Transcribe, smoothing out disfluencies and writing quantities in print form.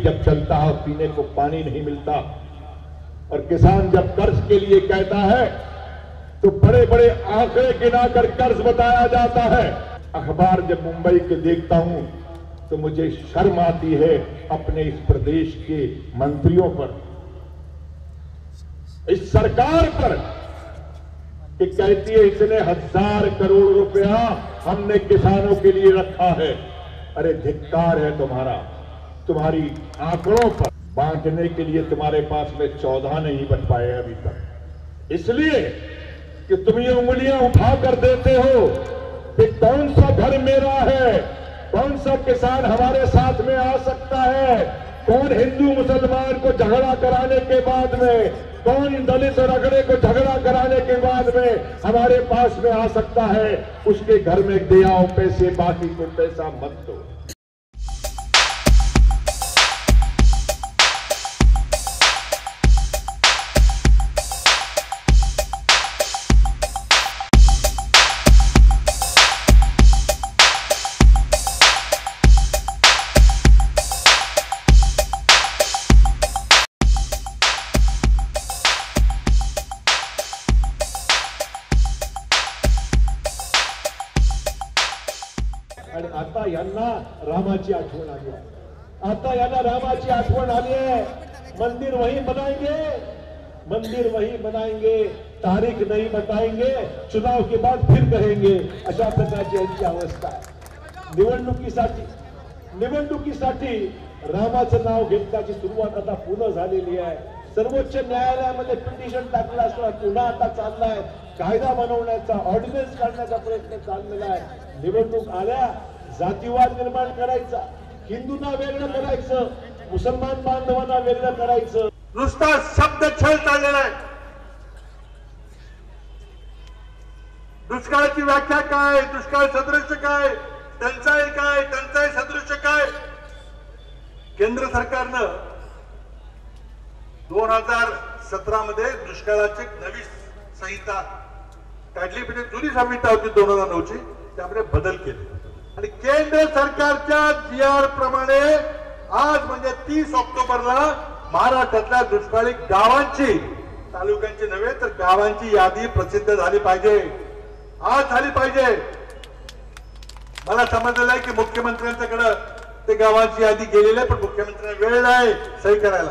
जब चलता है पीने को पानी नहीं मिलता। और किसान जब कर्ज के लिए कहता है तो बड़े बड़े आंकड़े गिनाकर कर्ज बताया जाता है। अखबार जब मुंबई के देखता हूं तो मुझे शर्म आती है अपने इस प्रदेश के मंत्रियों पर, इस सरकार पर, कि कहती है इतने 1000 करोड़ रुपया हमने किसानों के लिए रखा है। अरे धिक्कार है तुम्हारा, तुम्हारी आंकड़ों पर। बांटने के लिए तुम्हारे पास में 14 नहीं बन पाए अभी तक, इसलिए कि तुम ये उंगलियां उठा कर देते हो कि कौन सा घर मेरा है, कौन सा किसान हमारे साथ में आ सकता है, कौन हिंदू मुसलमान को झगड़ा कराने के बाद में, कौन दलित और अगड़े को झगड़ा कराने के बाद में हमारे पास में आ सकता है। उसके घर में दे आओ पैसे, बाकी को पैसा मत दो। आणि आता यांना रामाची आठवण आली आहे, आता यांना रामाची आठवण आली आहे। मंदिर वही बनाएंगे, मंदिर वही बनाएंगे, तारीख नहीं बताएंगे, चुनाव के बाद फिर कहेंगे, अशा प्रकारची यांची अवस्था आहे। निवडणुकीसाठी रामाचं नाव घेण्याची सुरुवात आता पुन्हा झालेली आहे। सर्वोच्च न्यायालयामध्ये पिटिशन टाकलं असताना पुन्हा आता चाललाय कायदा बनवण्याचा, ऑर्डिनन्स काढण्याचा प्रयत्न चाललेला आहे। निवडणूक आल्या जातीवाद निर्माण करायचा, हिंदूंना वेगळं करायचं, मुसलमान बांधवांना वेगळं करायचं, नुसता शब्द छळ चाललेला आहे। दुष्काळाची व्याख्या काय, दुष्काळ सदृश काय, टंचाई काय, टंचाई सदृश काय। केंद्र सरकारनं 2017 मध्ये दुष्काळाची नवी संहिता काढली, म्हणजे जुनी संहिता होती 2009 ची, त्यामध्ये बदल केले आणि केंद्र सरकारच्या जीआर प्रमाणे आज म्हणजे 30 ऑक्टोबरला महाराष्ट्रातल्या दुष्काळी गावांची, तालुक्यांची नव्हे तर गावांची यादी प्रसिद्ध झाली पाहिजे, आज झाली पाहिजे। मला समजलेलं आहे की मुख्यमंत्र्यांच्याकडे ते गावांची यादी गेलेली आहे, पण मुख्यमंत्र्यांना वेळ नाही सही करायला।